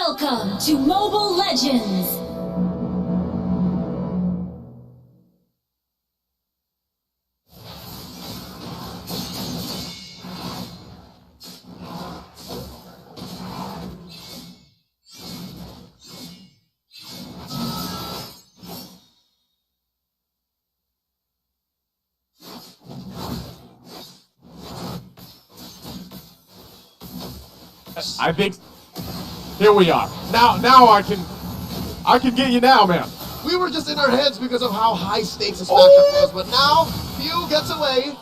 Welcome to Mobile Legends! I think here we are. Now I can get you now, man. We were just in our heads because of how high stakes this matchup was, but now Few gets away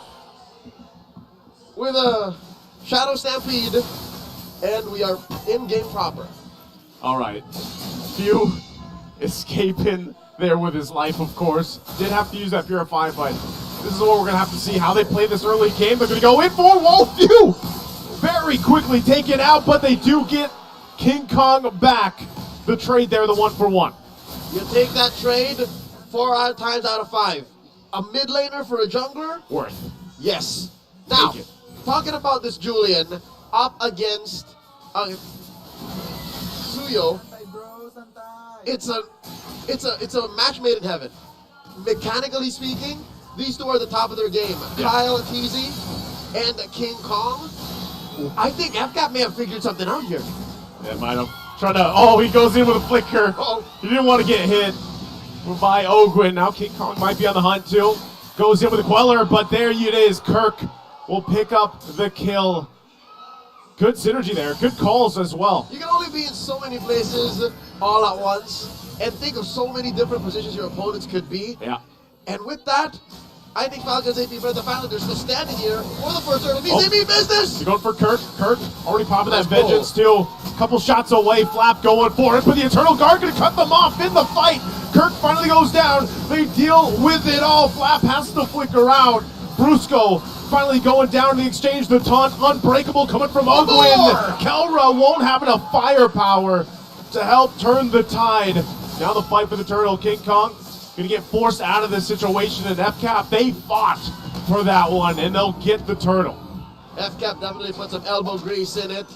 with a Shadow Stampede, and we are in game proper. All right, Few escaping there with his life, of course. Did have to use that Purify, but this is what we're gonna have to see how they play this early game. They're gonna go in for wall. Few very quickly taken out, but they do get King Kong back. The trade there, the 1-for-1. You take that trade 4 times out of 5. A mid laner for a jungler? Worth. Yes. Now, talking about this Julian up against Suyo, it's a match made in heaven. Mechanically speaking, these two are the top of their game. Yeah. Kyle TZ and King Kong. I think FCAP may have figured something out here. Yeah, might have tried to. Oh, he goes in with a flicker. Uh-oh. He didn't want to get hit by Ogwin. Now King Kong might be on the hunt too. Goes in with a Queller, but there it is. Kirk will pick up the kill. Good synergy there. Good calls as well. You can only be in so many places all at once and think of so many different positions your opponents could be. Yeah. And with that, I think Falcon's Apbren, the finally, they're still standing here for the first turtle. They mean business! You're going for Kirk. Kirk already popping that That's vengeance too. Couple shots away. Flap going for it, but the Eternal Guard gonna cut them off in the fight. Kirk finally goes down. They deal with it all. Flap has to flicker out. Brusco finally going down in the exchange. The taunt unbreakable coming from Ogwin. Kelra won't have enough firepower to help turn the tide. Now the fight for the turtle. King Kong gonna get forced out of this situation, and FCAP, they fought for that one, and they'll get the turtle. FCAP definitely put some elbow grease in it,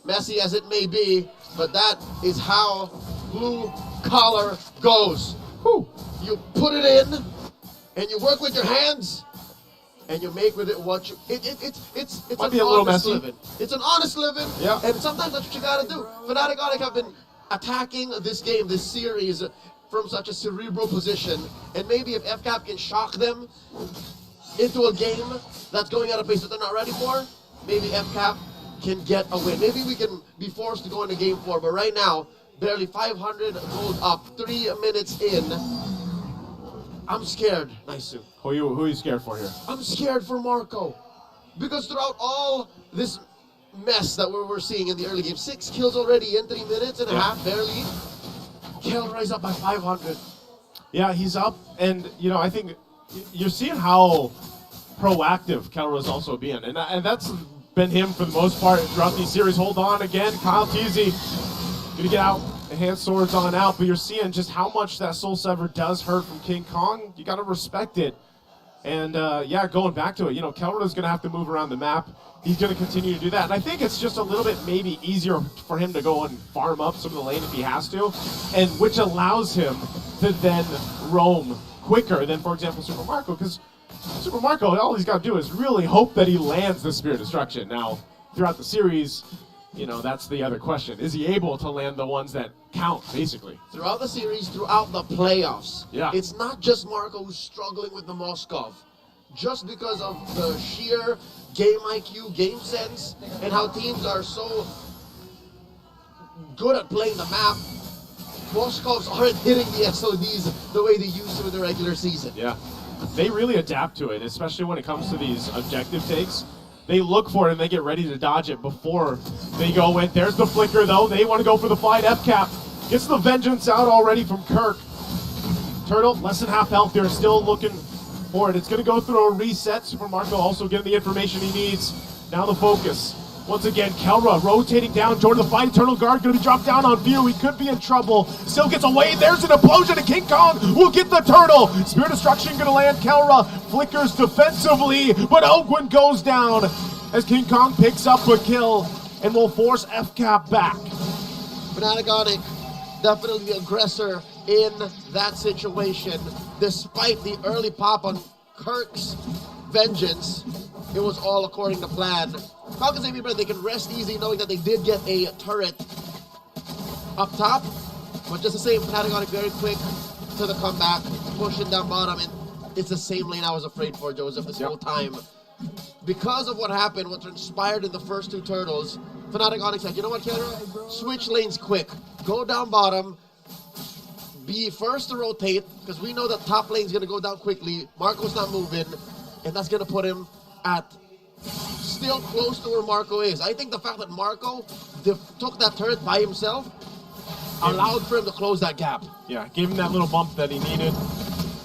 messy as it may be, but that is how blue collar goes. Whew. You put it in, and you work with your hands, and you make with it what you. It's Might an be a little honest messy. living. It's an honest living, Yeah. and sometimes that's what you gotta do. Fanatic Onic have been attacking this game, this series, from such a cerebral position, and maybe if FCAP can shock them into a game that's going at a pace that they're not ready for, maybe FCAP can get a win. Maybe we can be forced to go into game 4, but right now, barely 500 gold up, 3 minutes in. I'm scared, Naisu. Who are you scared for here? I'm scared for Marco, because throughout all this mess that we're seeing in the early game, 6 kills already in 3 minutes and a half, barely. Kelra is up by 500. Yeah, he's up, and I think you're seeing how proactive Kelra's also being, and that's been him for the most part throughout these series. Hold on again, Kyle TZ gonna get out, the hand swords on out, but you're seeing just how much that Soul Sever does hurt from King Kong. You gotta respect it, and yeah, going back to it, Kelra's gonna have to move around the map. He's going to continue to do that. And I think it's just a little bit maybe easier for him to go and farm up some of the lane if he has to, and which allows him to then roam quicker than, for example, Super Marco, because Super Marco, all he's got to do is really hope that he lands the Spear of Destruction. Now, throughout the series, that's the other question. Is he able to land the ones that count, basically? Throughout the series, throughout the playoffs, Yeah. It's not just Marco who's struggling with the Moskov. Just because of the sheer game IQ, game sense, and how teams are so good at playing the map, Moskovs aren't hitting the SODs the way they used to in the regular season. Yeah, they really adapt to it, especially when it comes to these objective takes. They look for it and they get ready to dodge it before they go in. There's the flicker though. They want to go for the fight. FCAP gets the vengeance out already from Kirk. Turtle, less than half health. They're still looking for it. It's going to go through a reset. Super Marco also getting the information he needs. Now the focus. Once again, Kelra rotating down, joining the fight. Eternal Guard going to be dropped down on View. He could be in trouble. Still gets away. There's an implosion, and King Kong will get the turtle. Spear Destruction going to land. Kelra flickers defensively, but Ogwin goes down as King Kong picks up a kill and will force FCAP back. Fanatic Onic, definitely the aggressor in that situation. Despite the early pop on Kirk's vengeance, it was all according to plan. Falcons Apbren, they can rest easy knowing that they did get a turret up top, but just the same, Fanatic Onic very quick to the comeback, pushing down bottom, and it's the same lane I was afraid for, Joseph, this whole time. Because of what happened, what transpired in the first two turtles, Fanatic Onic said, you know what, Kendra? Switch lanes quick. Go down bottom. Be first to rotate, because we know that top lane's going to go down quickly. Marco's not moving, and that's going to put him at still close to where Marco is. I think the fact that Marco took that turret by himself allowed for him to close that gap. Yeah, gave him that little bump that he needed.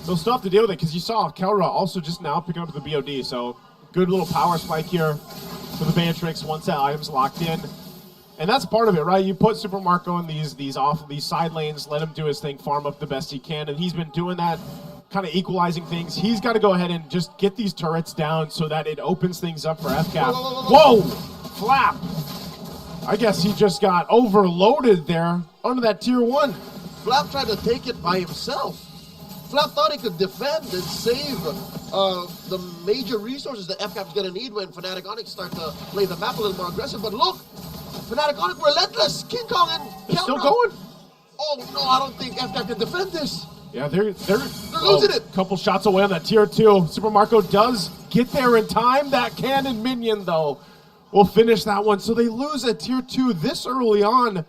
They'll still have to deal with it, because you saw Kelra also just now picking up the BOD, so good little power spike here for the Beatrix once that item's locked in. And that's part of it, right? You put Super Marco in these side lanes, let him do his thing, farm up the best he can, and he's been doing that, kind of equalizing things. He's got to go ahead and just get these turrets down so that it opens things up for FCAP. Whoa! Flap! I guess he just got overloaded there under that tier 1. Flap tried to take it by himself. Flap thought he could defend and save the major resources that FCAP's going to need when Fanatic Onic start to play the map a little more aggressive. But look, Fanatic Onic relentless. King Kong and They're still going. Oh no, I don't think FCAP can defend this. Yeah, they're losing it. Couple shots away on that tier 2. Super Marco does get there in time. That cannon minion, though, will finish that one. So they lose at tier 2 this early on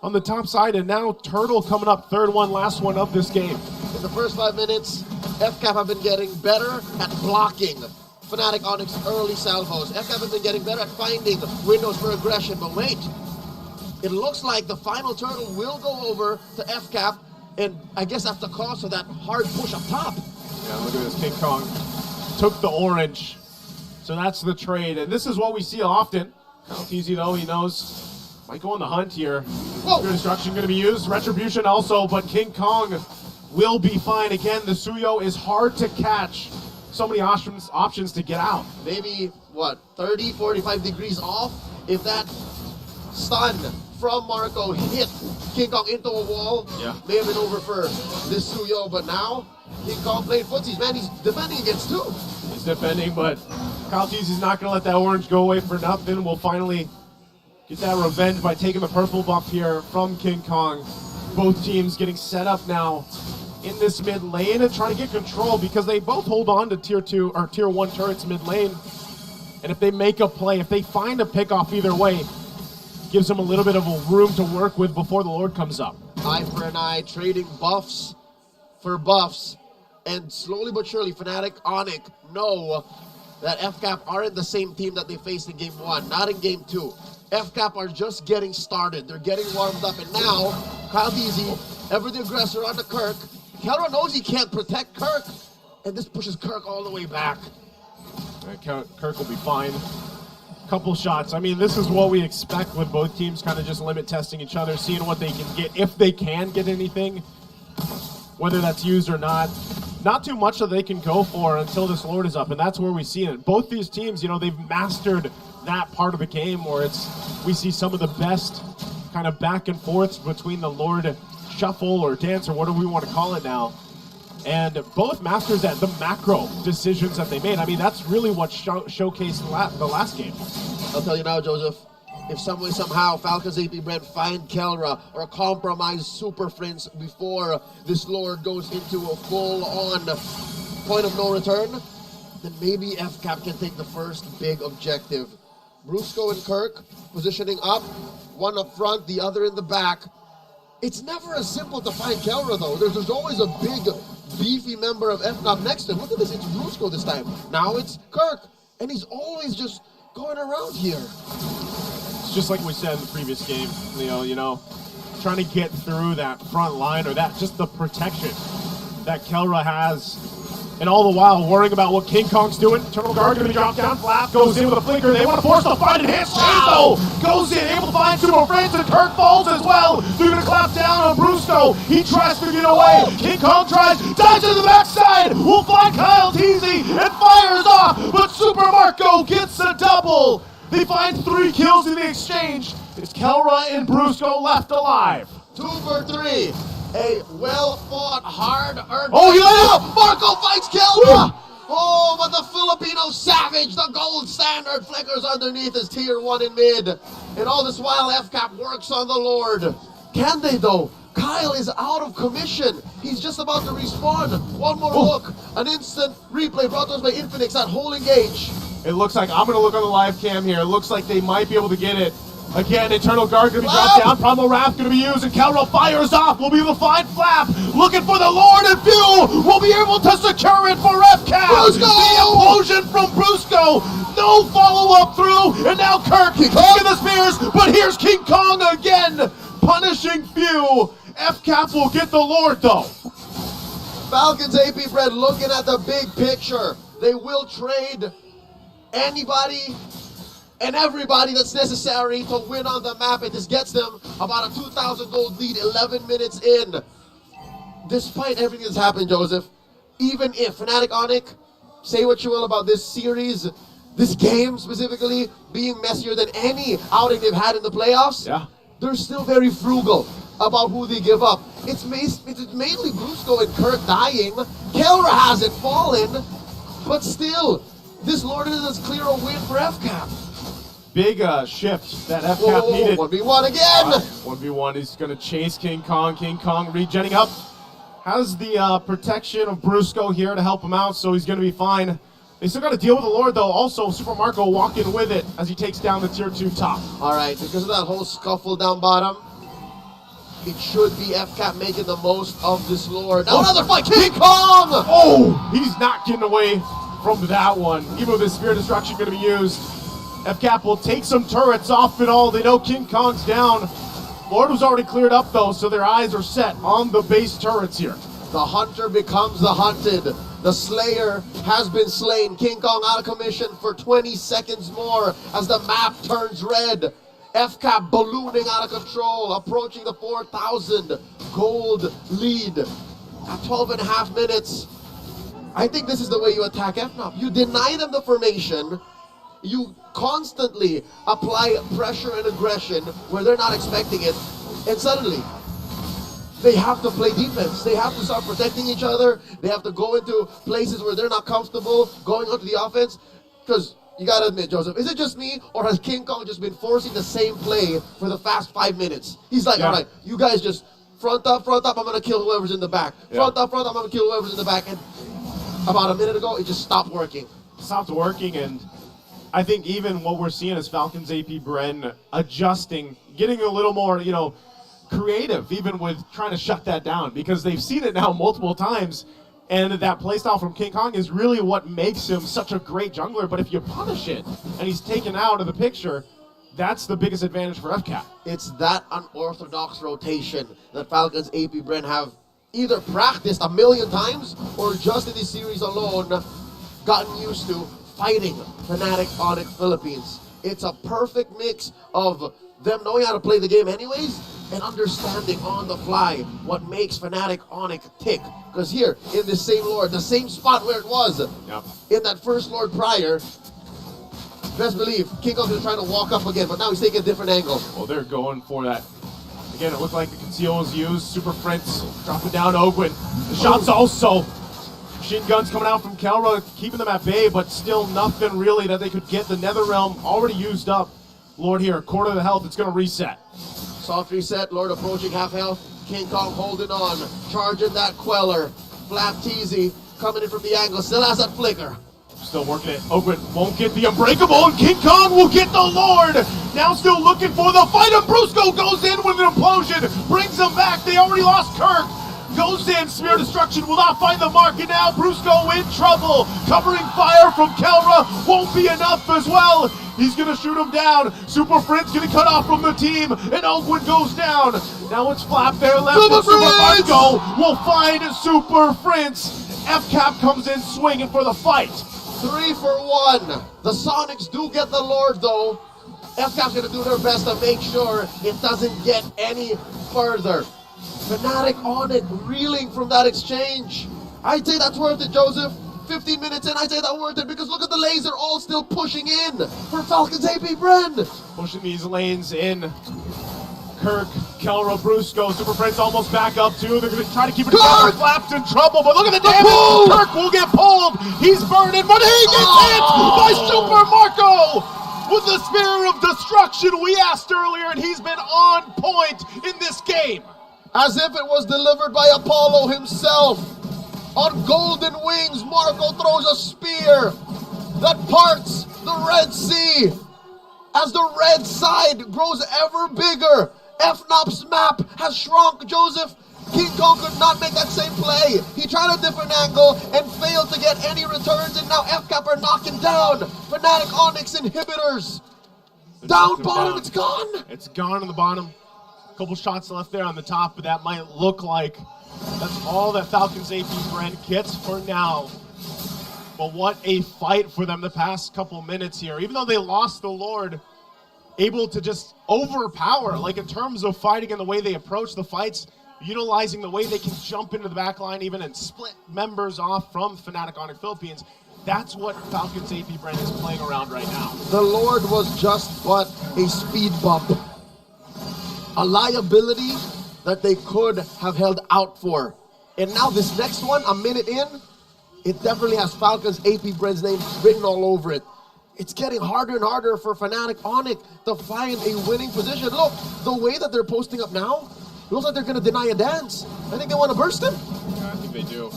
the top side, and now Turtle coming up third one, last one of this game. In the first 5 minutes, FCAP have been getting better at blocking Fanatic Onic's early salvos. FCAP have been getting better at finding windows for aggression, but wait, it looks like the final turtle will go over to FCAP, and I guess at the cost of that hard push up top. Yeah, look at this. King Kong took the orange. So that's the trade, and this is what we see often. Easy though, he knows. Might go on the hunt here. Pure Destruction going to be used. Retribution also, but King Kong will be fine. Again, the Suyo is hard to catch. So many options to get out. Maybe, what, 30, 45 degrees off? If that stun from Marco hit King Kong into a wall, may have been over for this Suyo, but now King Kong played footsies. Man, he's defending against 2. He's defending, but Kyle Teasy's not going to let that orange go away for nothing. We'll finally get that revenge by taking the purple buff here from King Kong. Both teams getting set up now in this mid lane and trying to get control, because they both hold on to tier 2 or tier 1 turrets mid lane. And if they make a play, if they find a pickoff either way, gives them a little bit of a room to work with before the Lord comes up. Eye for an eye, trading buffs for buffs. And slowly but surely, Fanatic Onic know that FCAP aren't the same team that they faced in game 1, not in game 2. FCAP are just getting started. They're getting warmed up, and now Kyle Deasy, ever the aggressor on the Kirk. Kelra knows he can't protect Kirk, and this pushes Kirk all the way back. Kirk will be fine. Couple shots. I mean, this is what we expect with both teams kind of just limit testing each other, seeing what they can get, if they can get anything, whether that's used or not. Not too much that they can go for until this Lord is up, and that's where we see it. Both these teams, you know, they've mastered that part of the game where we see some of the best kind of back and forths between the Lord shuffle or dance or whatever we want to call it now. And both masters at the macro decisions that they made. I mean, that's really what showcased the last game. I'll tell you now, Joseph, if some way, somehow, Falcons Apbren find Kelra or compromise Super Friends before this Lord goes into a full-on point of no return, then maybe FCAP can take the first big objective. Brusco and Kirk positioning up, one up front, the other in the back. It's never as simple to find Kelra, though. There's always a big, beefy member of FNOP next to him. Look at this, it's Brusco this time. Now it's Kirk, and he's always just going around here. It's just like we said in the previous game, you know, trying to get through that front line or that just the protection that Kelra has. And all the while worrying about what King Kong's doing. Turtle Guard gonna be dropped down. Flap goes in with a flicker. They want to force the fight and hits. Chazo goes in, able to find Super Friends, and Kirk falls as well. They're gonna clap down on Brusco. He tries to get away. King Kong tries, dives to the backside. Will find Kyle Teasy and fires off. But Super Marco gets a double. They find 3 kills in the exchange. Is Kelra and Brusco left alive? 2 for 3. A well-fought, hard-earned... Oh, he let up! Marco fights Kelra! Oh, but the Filipino savage, the gold standard, flickers underneath his tier 1 in mid. And all this while, FCAP works on the Lord. Can they, though? Kyle is out of commission. He's just about to respawn. One more look. An instant replay brought to us by Infinix at whole engage. It looks like, I'm going to look on the live cam here. It looks like they might be able to get it. Again, Eternal Guard going to be dropped down. Primal Wrath going to be used, and Kelra fires off. We'll be able to find Flap. Looking for the Lord, and Few will be able to secure it for FCAP. Brusco! The implosion from Brusco. No follow-up through, and now Kirk taking the spears, but here's King Kong again, punishing Few. FCAP will get the Lord, though. Falcon's Apbren looking at the big picture. They will trade anybody and everybody that's necessary to win on the map, and this gets them about a 2,000 gold lead 11 minutes in. Despite everything that's happened, Joseph, even if Fanatic Onic, say what you will about this series, this game specifically, being messier than any outing they've had in the playoffs, they're still very frugal about who they give up. It's mainly Brusco and Kirk dying. Kelra hasn't fallen, but still, this Lord is as clear a win for FCAP. Big shift that FCAP needed. 1v1 again! 1v1, he's going to chase King Kong. King Kong regenning up. Has the protection of Brusco here to help him out, so he's going to be fine. They still got to deal with the Lord, though. Also, Super Marco walking with it as he takes down the tier 2 top. All right, because of that whole scuffle down bottom, it should be FCAP making the most of this Lord. Now another fight, King Kong! Oh, he's not getting away from that one. Even with his Spear Destruction going to be used, FCAP will take some turrets off it all. They know King Kong's down. Lord was already cleared up, though, so their eyes are set on the base turrets here. The hunter becomes the hunted. The slayer has been slain. King Kong out of commission for 20 seconds more as the map turns red. FCAP ballooning out of control, approaching the 4,000 gold lead at 12 and a half minutes. I think this is the way you attack FNOP. You deny them the formation. You constantly apply pressure and aggression where they're not expecting it, and suddenly they have to play defense. They have to start protecting each other. They have to go into places where they're not comfortable going onto the offense. Because you gotta admit, Joseph, is it just me, or has King Kong just been forcing the same play for the past 5 minutes? He's like, all right, you guys just front up, I'm gonna kill whoever's in the back. Front up, I'm gonna kill whoever's in the back. And about a minute ago, it just stopped working. Stopped working, and I think even what we're seeing is Falcon's Apbren adjusting, getting a little more, creative, even with trying to shut that down, because they've seen it now multiple times, and that playstyle from King Kong is really what makes him such a great jungler. But if you punish it and he's taken out of the picture, that's the biggest advantage for FCAP. It's that unorthodox rotation that Falcon's Apbren have either practiced a million times or just in this series alone gotten used to fighting Fanatic Onic Philippines. It's a perfect mix of them knowing how to play the game anyways and understanding on the fly what makes Fanatic Onic tick. Because here, in this same Lord, the same spot where it was in that first Lord prior, best believe King Kong is trying to walk up again, but now he's taking a different angle. Well, they're going for that. Again, it looked like the conceal was used. Super Prince dropping down Ogwin. The shots also. Machine guns coming out from Kelra, keeping them at bay, but still nothing really that they could get. The Nether Realm already used up. Lord here, quarter of the health, it's going to reset. Soft reset, Lord approaching half health. King Kong holding on, charging that Queller. Flap Teasy coming in from the angle, still has that flicker. Still working it. Ogwin won't get the Unbreakable, and King Kong will get the Lord. Now still looking for the fight, and Brusco goes in with an implosion, brings them back. They already lost Kirk. Goes in, Spear Destruction will not find the mark, and now Brusco in trouble. Covering fire from Kelra won't be enough as well. He's gonna shoot him down. Super Friend's gonna cut off from the team, and Ogwin goes down. Now it's Flap there left, and Super Marco will find Super Prince. FCAP comes in swinging for the fight. 3 for 1. The Sonics do get the Lord though. FCAP's gonna do their best to make sure it doesn't get any further. Fanatic Onic reeling from that exchange. I'd say that's worth it, Joseph. 15 minutes in, I say that worth it because look at the lanes, they're all still pushing in for Falcon's Apbren. Pushing these lanes in. Kirk, Kelro, Brusco, Super Friends almost back up too. They're going to try to keep it together. Flap's in trouble, but look at the damage. pull! Kirk will get pulled. He's burning, but he gets hit by Super Marco with the Spear of Destruction we asked earlier, and he's been on point in this game. As if it was delivered by Apollo himself. On golden wings, Marco throws a spear that parts the Red Sea. As the red side grows ever bigger, FNOP's map has shrunk. Joseph, King Kong could not make that same play. He tried a different angle and failed to get any returns, and now FCAP are knocking down Fanatic Onyx inhibitors. Down bottom, it's gone. It's gone on the bottom. A couple shots left there on the top, but that might look like that's all that Falcon's Apbren gets for now. But what a fight for them the past couple minutes here. Even though they lost the Lord, able to just overpower, like in terms of fighting and the way they approach the fights, utilizing the way they can jump into the back line even and split members off from Fanatic Onic Philippines. That's what Falcon's Apbren is playing around right now. The Lord was just but a speed bump. A liability that they could have held out for. And now this next one, a minute in, it definitely has Falcon's Apbren's name written all over it. It's getting harder and harder for Fanatic Onic to find a winning position. Look, the way that they're posting up now, looks like they're going to deny a dance. I think they want to burst him. Yeah, I think they do.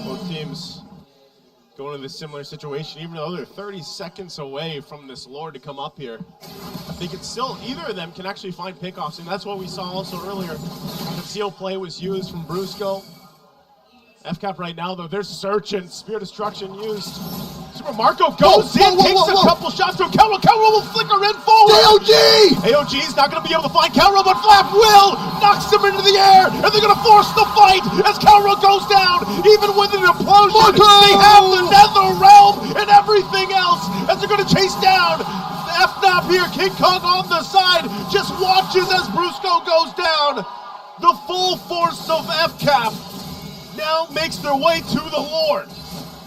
Both teams going into this similar situation, even though they're 30 seconds away from this Lord to come up here. I think it's still, either of them can actually find pickoffs, and that's what we saw also earlier. The seal play was used from Brusco. FCAP right now, though, they're searching. Spear Destruction used. Super Marco goes in, takes a couple shots from Kelro. Kelro will flicker in forward. AOG's not going to be able to find Kelro, but Flap will. Knocks him into the air, and they're going to force the fight as Kelro goes down. Even with an implosion, they have the Nether Realm and everything else as they're going to chase down FNOP here. King Kong on the side just watches as Brusco goes down. The full force of FCAP now makes their way to the Lord.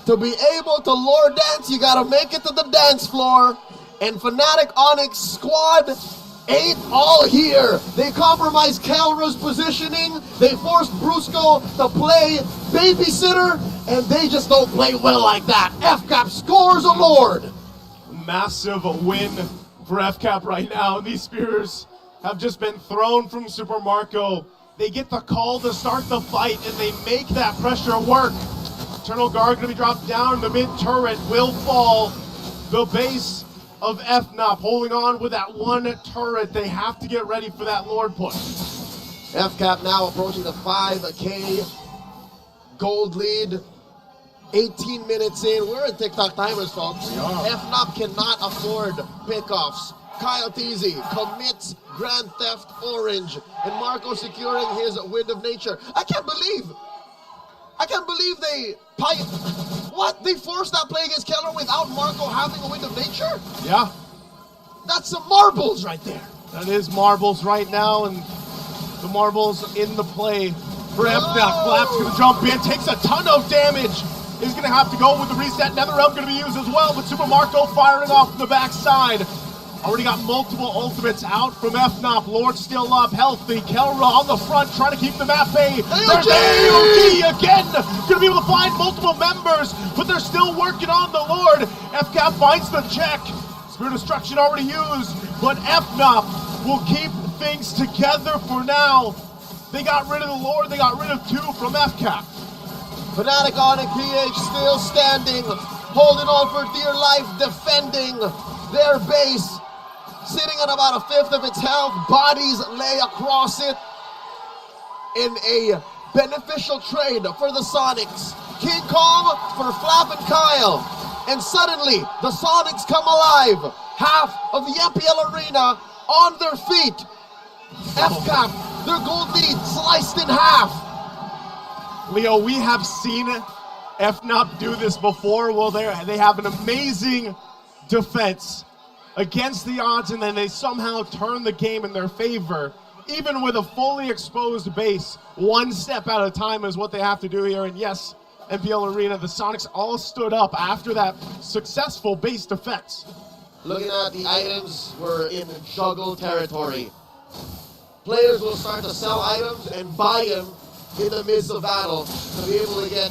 To be able to Lord dance, you gotta make it to the dance floor. And Fanatic Onyx squad ain't all here. They compromised Kelro's positioning. They forced Brusco to play babysitter, and they just don't play well like that. FCAP scores a Lord. Massive win for FCAP right now. These spears have just been thrown from Super Marco. They get the call to start the fight, and they make that pressure work. Eternal Guard going to be dropped down. The mid turret will fall. The base of FNOP holding on with that one turret. They have to get ready for that Lord push. FCAP now approaching the 5K gold lead. 18 minutes in. We're in TikTok timers, folks. FNOP cannot afford pickoffs. Kyle Teasy commits Grand Theft Orange, and Marco securing his Wind of Nature. I can't believe they they forced that play against Keller without Marco having a Wind of Nature? Yeah. That's some marbles right there. That is marbles right now, and the marbles in the play for FNOP. Flap's going to jump in, takes a ton of damage. Is going to have to go with the reset. NetherRealm going to be used as well, but Super Marco firing off from the backside. Already got multiple ultimates out from FNOP. Lord still up, healthy. Kelra on the front, trying to keep them at bay. There's AOG again. Gonna be able to find multiple members, but they're still working on the Lord. FCAP finds the check. Spear Destruction already used, but FNOP will keep things together for now. They got rid of the Lord. They got rid of 2 from FCAP. Fanatic Onic PH still standing, holding on for dear life, defending their base. Sitting at about 1/5 of its health, bodies lay across it in a beneficial trade for the Sonics. King Kong for Flap and Kyle. And suddenly, the Sonics come alive. Half of the MPL arena on their feet. FCAP, their gold lead sliced in half. Leo, we have seen FNOP do this before. Well, they have an amazing defense against the odds, and then they somehow turn the game in their favor. Even with a fully exposed base, one step at a time is what they have to do here. And yes, NPL Arena, the Sonics all stood up after that successful base defense. Looking at the items, we're in juggle territory. Players will start to sell items and buy them in the midst of battle to be able to get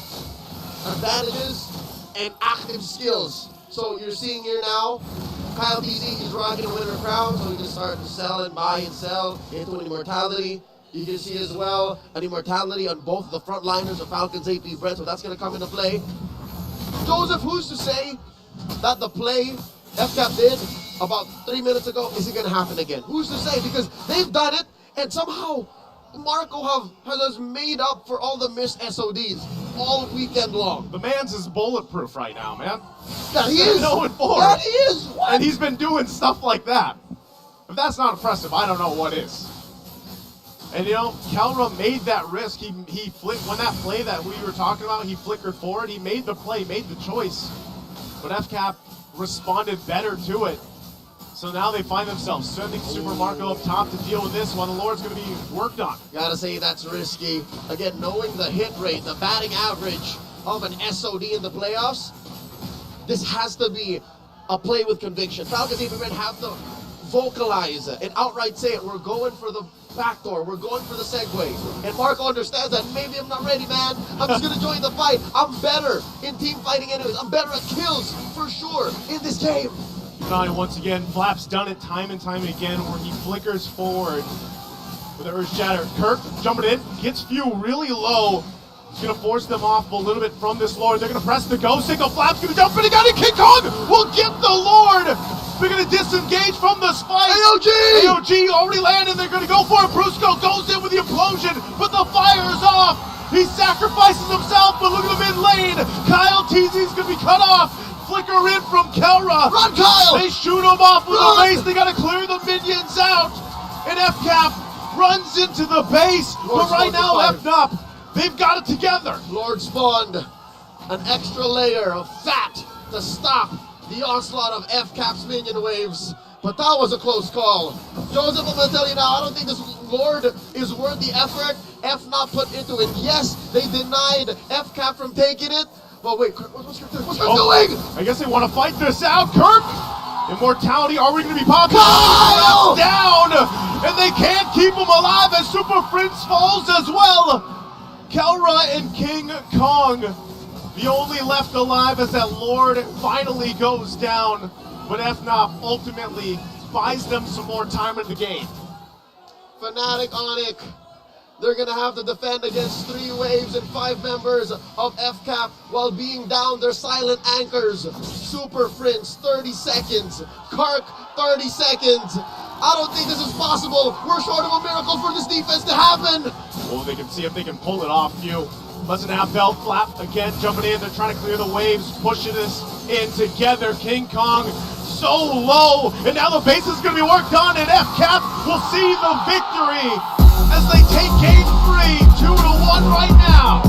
advantages and active skills. So you're seeing here now, Kyle TZ, he's rocking a winner crown, so he can start to sell and buy and sell into an immortality. You can see as well an immortality on both the frontliners of Falcon's Apbren, so that's going to come into play. Joseph, who's to say that the play FCAP did about 3 minutes ago isn't going to happen again? Who's to say? Because they've done it, and somehow Marco has made up for all the missed SODs all weekend long. The man's is bulletproof right now, man. That he is. No for That he is. What? And he's been doing stuff like that. If that's not impressive, I don't know what is. And you know, Kelra made that risk. He flicked when that play that we were talking about, he flickered forward. He made the play, made the choice. But FCAP responded better to it. So now they find themselves sending Super Marco up top to deal with this while the Lord's going to be worked on. Gotta say that's risky. Again, knowing the hit rate, the batting average of an SOD in the playoffs, this has to be a play with conviction. Falcons even have to vocalize it and outright say it. We're going for the backdoor. We're going for the segue. And Marco understands that maybe I'm not ready, man. I'm just going to join the fight. I'm better in team fighting anyways. I'm better at kills for sure in this game. Once again, Flap's done it time and time again where he flickers forward with the Earth Shatter. Kirk jumping in, gets Few really low. He's going to force them off a little bit from this Lord. They're going to press the go signal. Flap's going to jump in again, and King Kong will get the Lord. They're going to disengage from the spike. AOG already landed. They're going to go for it. Brusco goes in with the implosion, but the fire is off. He sacrifices himself, but look at the mid lane. Kyle TZ is going to be cut off. Flicker in from Kelra. Run, Kyle! They shoot him off with a base. They got to clear the minions out. And FCAP runs into the base. But right now, FNOP, they've got it together. Lord spawned an extra layer of fat to stop the onslaught of FCAP's minion waves. But that was a close call. Joseph, I'm going to tell you now, I don't think this Lord is worth the effort FNOP put into it. Yes, they denied FCAP from taking it. But wait, Kirk, what's Kirk doing? I guess they want to fight this out. Kirk, immortality, are we going to be popping? Kyle! Down, and they can't keep him alive as Super Prince falls as well. Kelra and King Kong, the only left alive as that Lord finally goes down. But FNOP ultimately buys them some more time in the game. Fanatic Onic. They're going to have to defend against 3 waves and 5 members of FCAP while being down their silent anchors. Super Prince, 30 seconds. Kark, 30 seconds. I don't think this is possible. We're short of a miracle for this defense to happen. Well, they can see if they can pull it off. Few. Listen now, Belt Flap again jumping in. They're trying to clear the waves, pushing this in together. King Kong so low, and now the base is going to be worked on, and FCAP will see the victory as they take game 3, 2-1 right now.